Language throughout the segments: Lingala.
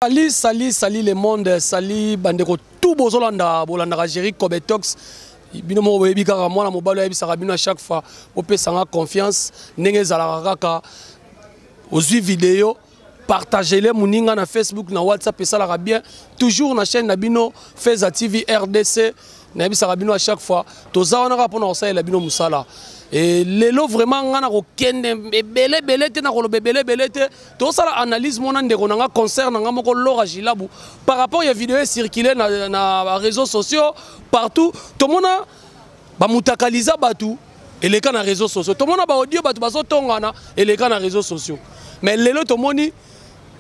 Sali le monde, sali bandeko tout bozolanda bolanda Jerry Kobetox. Bino mo bebi kaka mwana mobalo yebi saka bino à chaque fois opesanga confiance ndenge zalaka kaka ozwi vidéo partagez-les muninga na Facebook na WhatsApp et ça la bien toujours na chaîne na bino Feza TV RDC na yebi saka bino à chaque fois tozawana ka pona osala la bino musala. Et lelo vraiment ngana ko kende belé te na ko belé te to sala analyse mona ndeko nanga concert nanga moko Laura Gilabu par rapport à vidéo circuler na réseaux sociaux partout to mona ba mutakaliza batu et les cas na réseaux sociaux to mona ba audio batu baso tongana et les cas na réseaux sociaux mais lelo to moni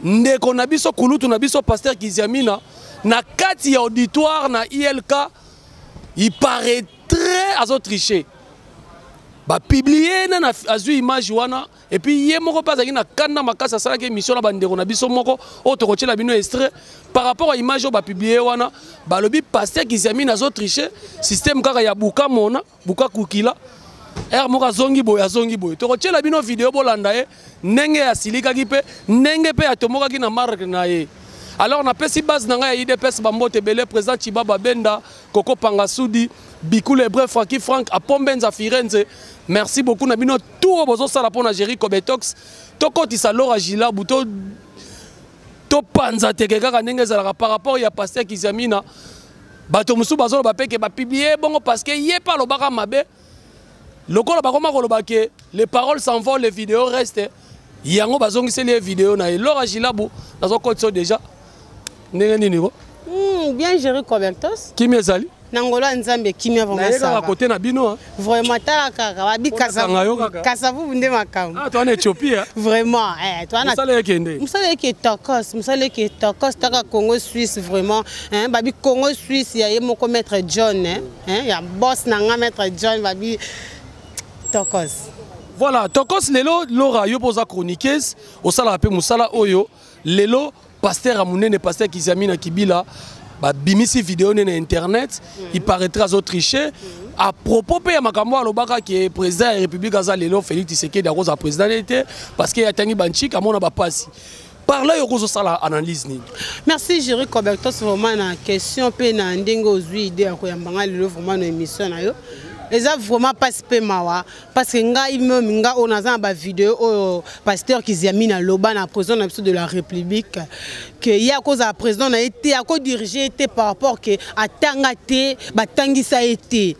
ndeko na biso kulutu na biso pasteur Kiziamina na kati ya auditoire na ILK il paraîtrait à tricher. Ba publier na azui image wana et puis yé moko pas na kanda makasa sala ke émission na bandeko na biso moko o to kochela bino extrait par rapport à image ba publier wana ba lobi pasteur Kiziamina azo tricher système kaka ya buka mona buka kukila moko zongi boy to kochela bino vidéo bolanda e ndenge ya silika ki pe ndenge pe ya tomoka ki na marque na ye. Alors na pesi base nanga ya IDPS bambote belé président Chibaba Benda Koko Pangasudi Bikoule Bref Frank Apombenza Firenze. Merci beaucoup na bino tout bozo sala pona Jerry Kobetox to kotisa Laura Gilabu to panza teke kaka ndenge zalaka par rapport ya pasteur Kiziamina bato musu bazolo bapeke ba publier bongo parce que yé pas lobaka mabe lokola bakoma kolobake les paroles s'envolent les vidéos restent yango bazongisi les vidéos na Laura Gilabu nazo kotso déjà bien Jerry Kobetox. Qui m'est allé? Nangola Nzambe qui m'est vraiment ça. Côté na bino. Vraiment tala kaka wabi kasavu bunde makam. Ah toi en Éthiopie hein? Vraiment toi na. Musale ke Tokos taka Congo Suisse vraiment hein babi Congo Suisse ya moko maître John hein ya boss nanga maître John babi Tokos. Voilà Tokos lelo Laura yo poza chroniqueuse au sala pe musala oyo lelo pasteur Amunene pasteur Kiziamina Kibila ba bimisi vidéo na internet il paraîtra aux tricher à propos pe ya makambo alobaka ki président de la République aza lelo Félix Tshisekedi a cause président était parce que ya tangi banchika mona ba pasi par là yo kozo sala analyse ni. Merci Jerry Kobetox vraiment na question pe na ndenge ozwi idée ya ko yambanga lelo vraiment na émission na yo. Les a vraiment pas mawa parce que nga on a ba vidéo au pasteur Kiziamina loba na président de la République que il y a cause à président a été à quoi diriger était par rapport que à tangate ba tangisa été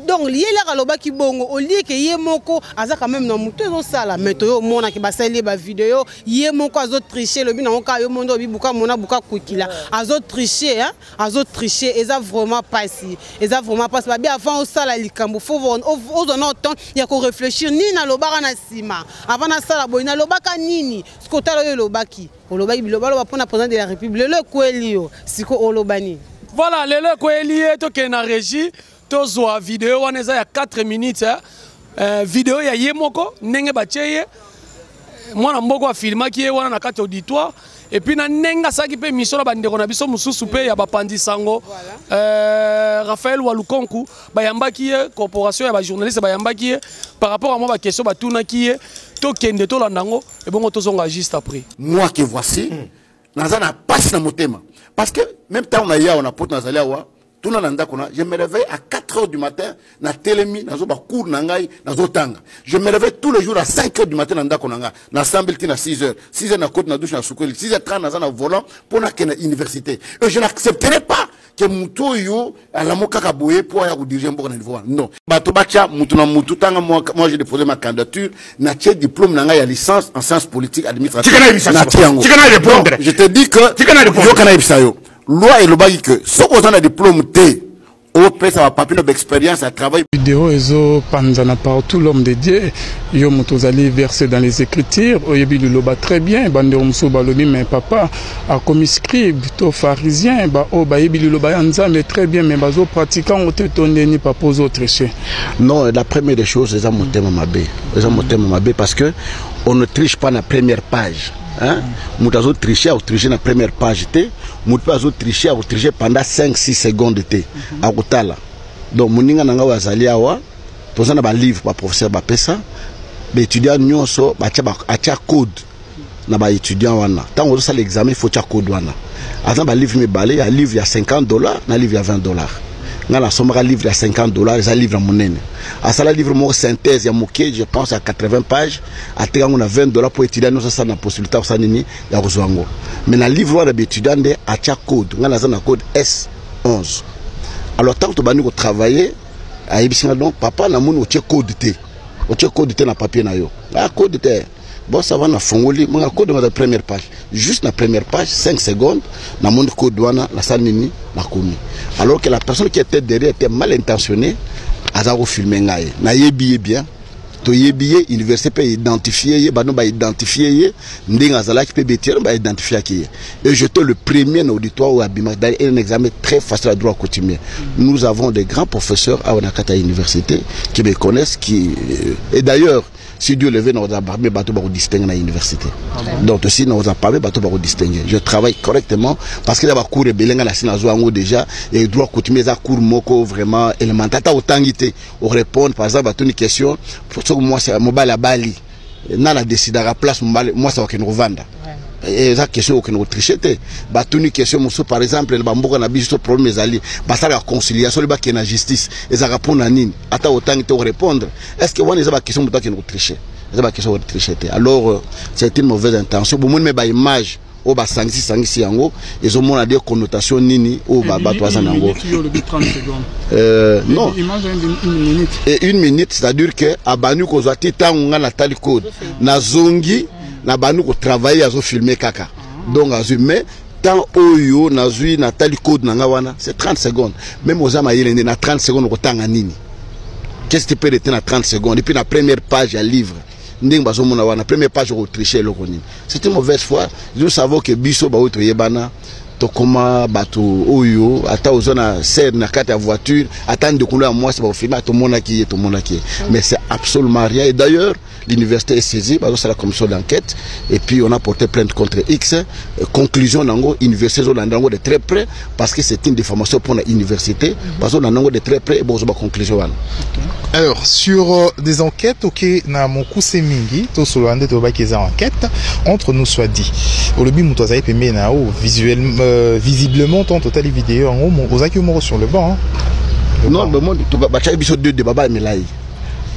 donc lié la loba ki bongo au lieu que yé moko aza quand même na muto zo sala météo mona ki ba sali ba vidéo yé moko azo tricher le bina oka yo mondo bi buka mona buka kukila azo tricher hein azo tricher et ça vraiment pas si et ça vraiment pas ba bien avant au sala likambo faut aux temps il y a qu'on réfléchir ni na loba na sima avant na sala boy na loba ka nini skotalo yo loba ki oloba biloba loba pona président de la République le kwelio siko olobani voilà le kwelio to ke na régie tozo vidéo wana eza ya 4 minutes vidéo ya yemoko ndenge bacheye mwana mboko a filmaki ye wana na kati auditoire et puis na nenga saki pe misolo bandeko na biso mususu pe ya bapandi sango Raphaël Walukonku bayambaki ye corporation ya ba journaliste bayambaki ye par rapport à moi ba question batunaki ye to kende to landango et bongo tozonga juste après moi que voici nazana passe na motema parce que même temps on a ya on a pot nazalia wa tout le monde je me réveille à 4 h du matin, na telemi, na zoba cour nangai, na zotanga. Je me réveille tous les jours à 5 h du matin na ndakonanga, na sambelti na 6 h. 6 h na côte na douche na soukoli, 6 h 30 na volant pour na université. Et je n'accepterai pas que muto yo à la moka kaboué pour aller diriger un bon niveau. Non. Bato bacha mutu na mutu tanga moi j'ai déposé ma candidature, na tché diplôme nanga ya licence en sciences politiques administratives. Je te dis que yo kana ibisayo. Loi et le bail que ce qu'on a diplôme T au pays ça va papier d'expérience à travail vidéo ezo panzana partout l'homme de Dieu yo motozali versé dans les écritures oyebi loba très bien bandero muso balobi mais papa a comme scribe to pharisien ba o ba yebi loba nzambe très bien mais bazo pratiquant o te tondeni pas pose autre chose. Non, la première des choses c'est ça mon thème mabé parce que on ne triche pas la première page. Hein? Moutazo tricher ou tricher la première page T, moutazo tricher ou tricher pendant 5-6 secondes T. À Outala. Donc, moninga nanga wazalia wa, tozana ba livre, ba professeur ba pesa, ba étudiant nyonso, ba tia code. na ba étudiant wana tant on ça l'examen faut cha code wana attends ba livre me balé un livre il y a $50 na livre il y a $20 ngala somera livre à $50 ça livre monene à ça la livre mon synthèse ya moké je pense à 80 pages à te on a $20 pour étudier nous ça na possibilité ça nini ya kozwango mais na livre wana ba étudiant de a cha code ngala za na code S11 alors tant que bani ko travailler a yebisina donc papa na moni o che code te na papier na yo la code te bon ça va na fongoli mon code dans la première page juste la première page 5 secondes na mon code wana la sanini na komi alors que la personne qui était derrière était mal intentionnée azaro filmer ngai na yebi bien to yebi université peut identifier ba no ba identifier ndinga zala qui peut betir ba identifier qui et j'étais le premier dans l'auditoire ou abima un examen très facile à droit coutumier. Nous avons des grands professeurs à Onakata université qui me connaissent qui et d'ailleurs si Dieu le veut, nous avons parlé bateau pour distinguer à l'université. Donc aussi nous avons parlé bateau pour distinguer. Je travaille correctement parce que là cours et belenga la sinazo déjà et droit coutumier ça cours moko vraiment élémentaire. T'as autant guité au répondre par exemple à une question pour ça moi c'est mobile à Bali. Na la décide à la place moi ça va qu'on revende. Et ça question que nous tricheté ba tuni question muso par exemple le bamboka na biso problème ezali ba ça la conciliation le ba qui na justice et ça répond à nini ata autant que répondre est-ce que wana ba question muto que nous tricher ça ba question tricheté alors c'est une mauvaise intention bon monde me ba image o ba sangisi yango ils ont mon des connotations nini o ba toza nango non une minute c'est-à-dire que abanu ko zati tangu na tali code na zongi na banu ko travailler azo filmer kaka donc azu mais tant oyo na zui na tali code na wana c'est 30 secondes même aux amayele na 30 secondes ko tanga nini qu'est-ce que tu peux retenir na 30 secondes et puis la première page ya livre nding bazo mona wana première page ko tricher loko nini c'est une mauvaise foi nous savons que biso ba oto yebana to koma bato oyo ata ozona serre na carte ya voiture attendre de couler moi c'est pas filmer tout monde qui mais c'est absolument rien et d'ailleurs l'université est saisie par la commission d'enquête et puis on a porté plainte contre X conclusion nango université nango de très près parce que c'est une diffamation pour l'université parce que nango de très près et bon ba conclusion wana. Alors sur des enquêtes OK na moku semingi to solande to ba keza enquête entre nous soit dit au lobby muto za epembe na o visiblement ton total vidéo en haut ozaki mo sur le banc non le monde to ba cha biso deux de baba melai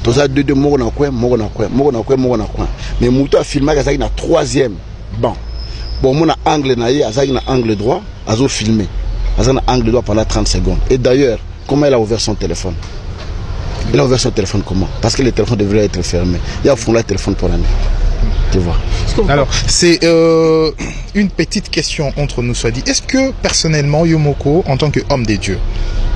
toza deux moko na coin mais muto a filmé azaki na troisième banc bon mon angle na ye azaki na angle droit azo filmer azaki na angle droit pendant 30 secondes et d'ailleurs comment il a ouvert son téléphone? Il a ouvert son téléphone comment? Parce que le téléphone devrait être fermé. Il a fondé le téléphone pour l'année. Tu vois. Alors, c'est une petite question entre nous soit dit. Est-ce que personnellement, Yomoko, en tant qu'homme des dieux,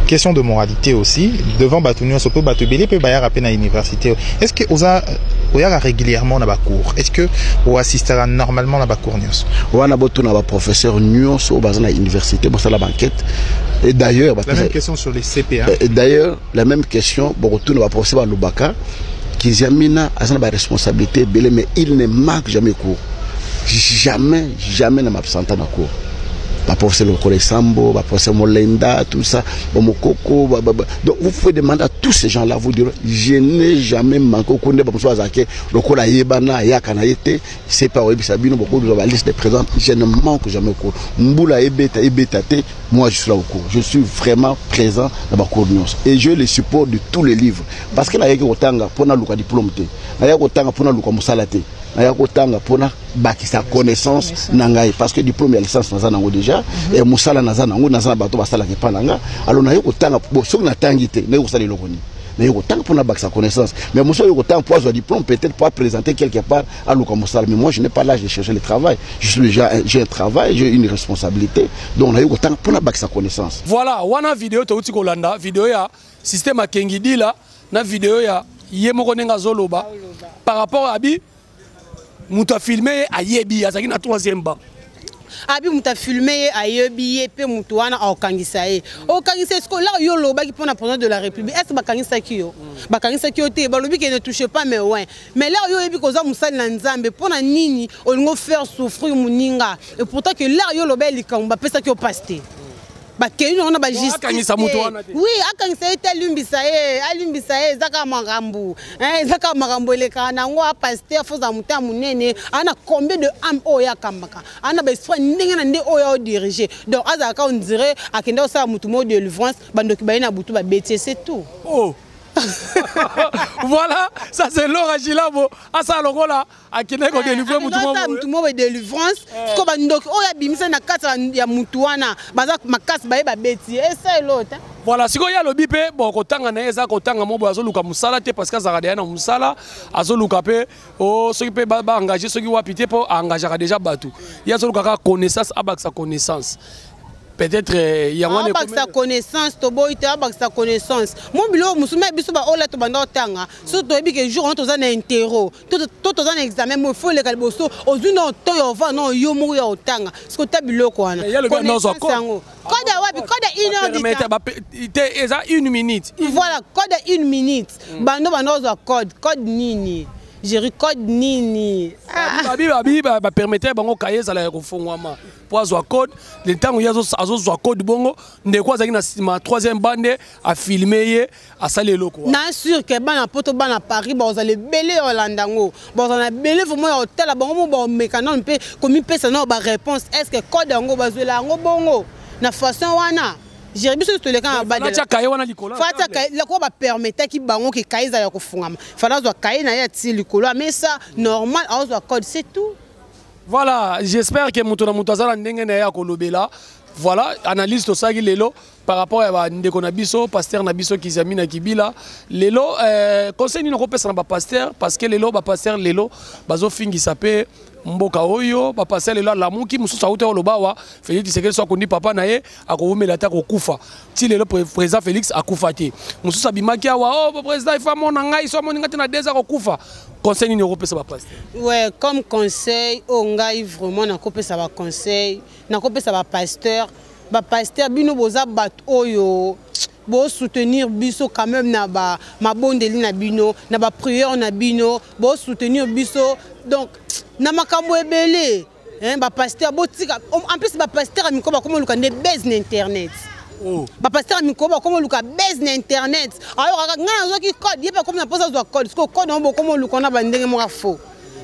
question de moralité aussi, devant Batunion, so peut Batubélé, peut Bayar à peine à l'université, est-ce que Oza régulièrement dans la cour? Est-ce que on assistera normalement dans la cour Nios? On a beaucoup de professeurs Nios au bas de l'université, pour ça la banquette. Et d'ailleurs, la même question sur les CPA. Et d'ailleurs, la même question, beaucoup de professeurs à Lubaka, qui Zamina a sa responsabilité, mais il ne manque jamais cours. Jamais ne m'absente dans cours. Pas professeur Lokole Sambo, pas professeur Molenda, tout ça, Bomokoko, donc vous pouvez demander à tous ces gens-là, vous dire, je n'ai jamais manqué au cours de Bomso Azake, Lokola Yebana, Yakanaïte, c'est pas Webisabino, beaucoup de la liste des présents, je ne manque jamais au cours. Mboula Ebetate, moi je suis là au cours. Je suis vraiment présent dans ma cours de Nyos. Et je le support de tous les livres. Parce que là, il y a Otanga pour le diplôme, il y a Otanga pour le Moussalate. Il y a Otanga pour sa connaissance nangai parce que diplôme et licence naza nango déjà et musala naza nango naza bato basala ke pananga alors na yo Otanga bo sok na tangité na yo sala lokoni na yo Otanga pour sa connaissance mais muso yo Otanga pour avoir diplôme peut-être pour présenter quelque part à Luka Musala mais moi je n'ai pas l'âge de chercher le travail je suis déjà j'ai un travail j'ai une responsabilité donc na yo Otanga pour sa connaissance voilà wana vidéo to uti kolanda vidéo ya système akengidi là na vidéo ya yemoko nenga zoloba par rapport à bi muta filmé a yebi azaki na 3e banc abi muta filmé a yebi pe mutu wana okangisa e okangisa ce que là yo lobaki pour la présidence de la République est-ce bakangisa ki yo te balobi que ne touche pas mais ouais mais là yo yebi koza musali na nzambe pour na nini olingo faire souffrir muninga et pourtant que là yo lobeli kamba pesa ki o paste bakeli on ba justice akangisa mutu wana te oui akangisa ete alimbisa ye zaka makambo zaka makambo eleka nango a pasteur foza muta munene ana combien de âmes oya kambaka ana ba esprit ndenge na nde oya o diriger donc azaka on dirait akenda osala mutu mo délivrance bandoki bayina butu ba bêtiser c'est tout oh voilà, ça c'est Laura Gilabo. Ah ça logola, a kine ko délivrer mutu mo délivrance. Ko bandok o ya bimisa na kasa ya mutu wana, baza makasi ba beti. Et ça l'autre. Voilà, si ko ya lobi pe bon ko tanga na eza ko tanga mo bo azoluka musala te parce que za radena musala azoluka pe o soki pe ba engager soki wapi te po engager déjà batu. Ya azoluka ka connaissance abak sa connaissance. Peut-être il y a sa connaissance to boy te abak sa connaissance mon bilo musuma biso ba ola to banda otanga so to ebi ke jour on to za na interro to za na examen mo faut le kalboso ozuno to yo va no yo mo ya otanga sko ta biloko wana code wapi code 1 heure du temps eza 1 minute voilà code 1 minute bando zo code nini J'ai code nini. Ba permettre bango kaye za la kufungwama. Pour azwa code, le temps où yazo azwa code bongo, ndeko azaki na ma 3e bande a filmer ye a sali loko. Na sûr que bana poto bana Paris ba ozale belé Holandango. Ba ozana belé vraiment hôtel bango ba mécanon pe komi pesa na ba réponse est-ce que code ngo bazwela ngo bongo na façon wana. J'ai reçu tout le temps à bas de la quoi va permettre qui bango qui caïza ya kufungama. Fala zo caï na ya ti likolo mais ça normal a zo code c'est tout. Voilà, j'espère que muto na muto azala ndenge na ya kolobela. Voilà, analyse to ça lelo par rapport à ndeko na biso, pasteur na biso qui zamina kibila. Lelo conseil ni kopesa na ba pasteur parce que lelo ba pasteur lelo bazo fingi sape mboka oyo ba pasteur lelo la muki mususu auto lobawa Félix Tshisekedi so kondi papa na ye akovumela ta kokufa. Ti lelo président Félix akufa te. Mususu abimaki awa oh président il faut mona ngai so moni ngati na 2 ans kokufa. Conseil ni kopesa ba pasteur. Ouais, comme conseil o ngai vraiment na kopesa ba conseil, na kopesa ba pasteur. Ba pasteur bino boza bat oyo bo soutenir biso quand même na ba mabondeli na bino na ba prière na bino bo soutenir biso donc na makambo ebele ba pasteur bo tika en plus ba pasteur amikoba comme luka ne base na internet ba pasteur amikoba comme luka base na internet alors ngana zo ki code yepa comme na posa zo code parce que code on bo comme luka na ba ndenge mo ka faux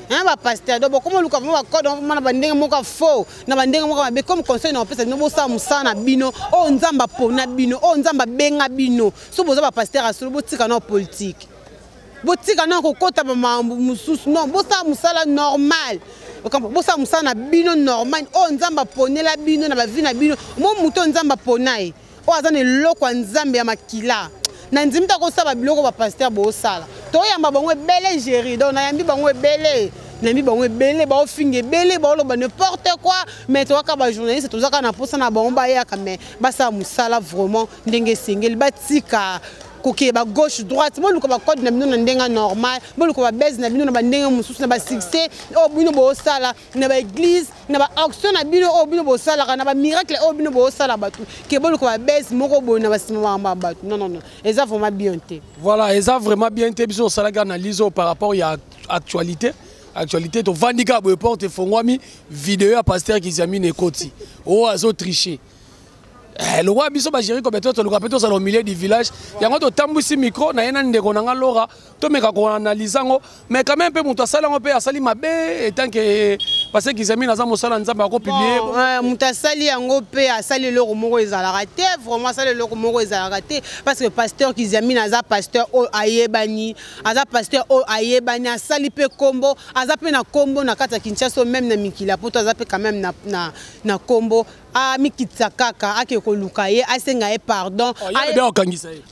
ba pasteur donc comment luka mo code on na ba ndenge mo ka faux na ba ndenge mo ka be comme conseil na pesa no bo sa musana bino o nzamba pona bino o nzamba benga bino so boza ba pasteur asolo bo tika na politique bo tika na ko kota ba mambu mususu non bo sa musala normal bo sa musana bino normal o nzamba ponela bino na ba vie na bino mo muto nzamba ponai o azane lokwa nzambe ya makila na nzimta ko saba biloko ba pasteur bo sala to yamba bango ebele géri donc na yambi bango ebele na yambi bango ebele ba ofinge ebele ba oloba n'importe quoi mais to ka ba journaliste to zaka na posa na bango ba ya mais ba sa musala vraiment ndenge sengeli ba tika koke ba gauche droite bo luko ba code na bino na ndenga normal bo luko ba base na bino na ba ndenga mususu na ba succès o bino bo sala na ba église na ba action na bino o bino bo sala na ba miracle o bino bo sala batu ke bo luko ba base moko bo na ba sima ba batu non eza vraiment bien té voilà eza vraiment bien té biso sala ga analyse par rapport ya actualité to vandika bo porte fongwami vidéo ya pasteur Kizamine Ekoti o azo tricher. Le roi biso ba gérer comme toi le rappel ça au milieu du village yango to tambusi micro na yena ndeko na Laura to meka ko analyser ngo mais quand même peu muto asala ngo pe asali mabe etant que parce que Kizamine aza mosala nzamba ko publier muto asali yango pe asali loko moko ezala raté vraiment asali loko moko ezala raté parce que pasteur Kizamine aza pasteur o ayebani asali pe kombo aza pe na kombo na kata Kinshasa même na mikila poto aza pe quand même na kombo a mikitsa kaka ake ko lukaye asenga e pardon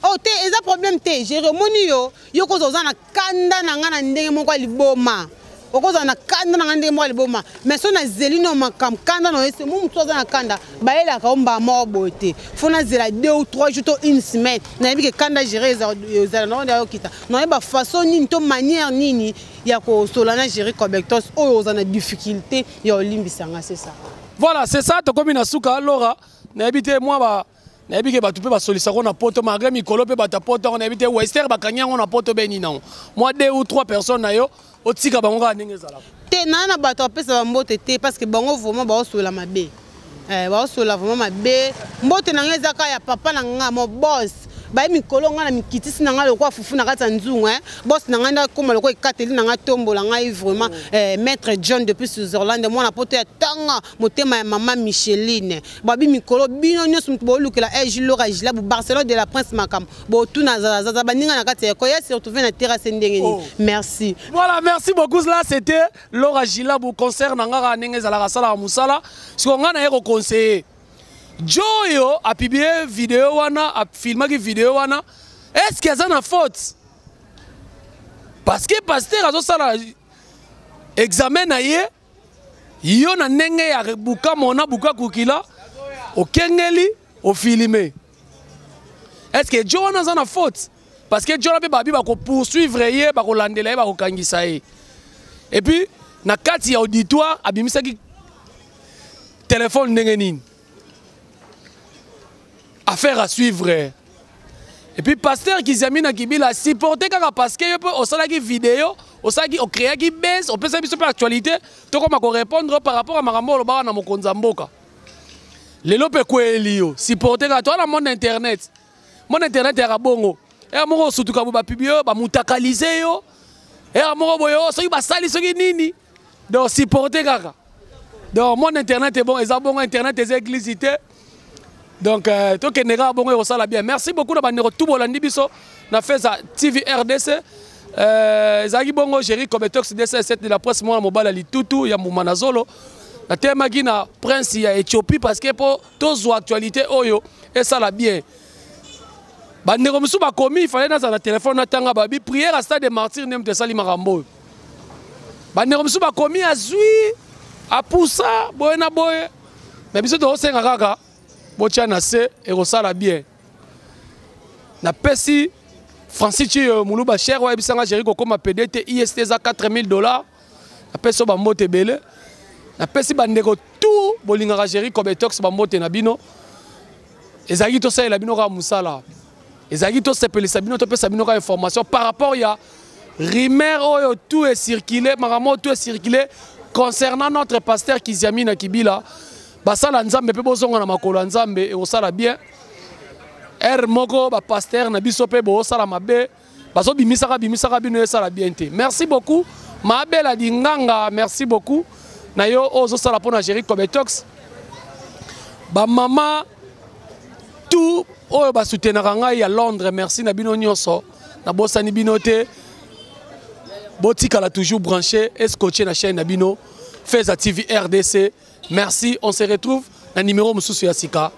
oh te eza problème te jeremoni yo ko zozana kanda na ngana ndenge moko liboma okoza na kanda na ndenge moko liboma mais so na zelino makam kanda no ese mu mutso za na kanda baela ka omba mo bote fona zela 2 ou 3 jours to une semaine na yebi ke kanda gérer za na onda yo kita no eba façon ni to manière nini ya ko solana gérer cobectos o za na difficulté ya olimbisanga c'est ça. Voilà, c'est ça, to comme na suka Laura, na habité moi ba na habité ba tupe ba solisa ko na poto malgré mikolo pe ba ta poto na habité Western ba kanya ko na poto beni non. Moi 2 ou 3 personnes na yo otika bango ka ndenge zala. Te na ba to pesa ba mbote te parce que bango vraiment ba osola mabe. baosola vraiment mabe mbote na nga ezaka ya papa na nga mo boss bayi mikolo nga na mikitisi na nga lokwa fufu na kati ya nzungu boss na nga nda koma lokwa ekateli na nga tombola nga vraiment maître John depuis Switzerland mwana poto ya tanga motema ya mama Micheline babi mikolo bino nyonso mutu bolukela Lora Gila bu Barcelone de la Prince Makam bo tuna zaza baninga na kati ya ko ya se retrouver na terrasse ndengeni merci. Voilà, merci beaucoup. Là c'était Lora Gila bu concert na nga ndenge za la sala musala siko nga na yeko conseiller Joyo a publié vidéo wana a filmé qui vidéo wana est-ce qu'il y a une faute parce que pasteur azo sala examen na ye yo na ndenge ya buka mona buka kukila o kengeli o filmé est-ce que Joyo wana a une faute parce que Joyo babi ba ko poursuivre ye ba ko landela ye ba ko kangisa ye et puis na kati ya auditoire abimisa ki téléphone ndenge nini. Affaire à suivre. Et puis pasteur qui s'est mis dans Kibila supporter parce que on s'en a qui vidéo, on s'en a créé qui baisse, on peut savoir sur l'actualité, tout comme on répondre par rapport à Marambo le bar na Mokonzamboka. Les lopes quoi elio, supporter à toi la monde internet. Mon internet est à bongo. Et à mon surtout quand vous ba publier, ba mutakaliser yo. Et à mon boyo, so ba sali so nini. Donc supporter kaka. Donc mon internet est bon, et ça bon internet est électricité. Donc, tout le monde est bien. Merci beaucoup de tout bolandi biso na fait ça TV RDC. Zagi bongo Jerry Kobetox DC7 de la presse moi mobile ali tutu ya Mumanazolo. Na tema gi na prince ya Éthiopie parce que pour tous actualité oyo et ça la bien. Bandeko musu ba komi il fallait dans la téléphone na tanga babi prière à stade des martyrs nem te sali marambo. Bandeko musu ba komi azui a poussa boyena boye. Mais biso to senga kaka. Botiana se et rosala bien. Na pesi Francis Moulouba cher wa bisanga Jerry Kokoma PDT IST za $4000. Na peso ba mbote belé. Na pesi bandeko tout bolinga Jerry Kobetox ba mbote na bino. Ezagi to sa la bino ka musala. Ezagi to sepelisa bino to pesa bino ka information par rapport ya rumeur oyo tout est circulé, maramo tout est circulé concernant notre pasteur Kiziami na Kibila. Basala nzambe pe bozonga na makolo nzambe e osala bien moko ba pasteur na biso pe bo osala mabe bazo bimisaka bino esala bien te. Merci beaucoup Mabela Dinganga, merci beaucoup na yo ozo sala pona Jerry Kobetox ba mama tout oyo ba soutenaka ngai à Londres, merci na bino nyonso na bosani bino te botikala toujours branché et scotché na chaîne na bino Feza TV RDC. Merci, on se retrouve dans le numéro Moussou Yassika.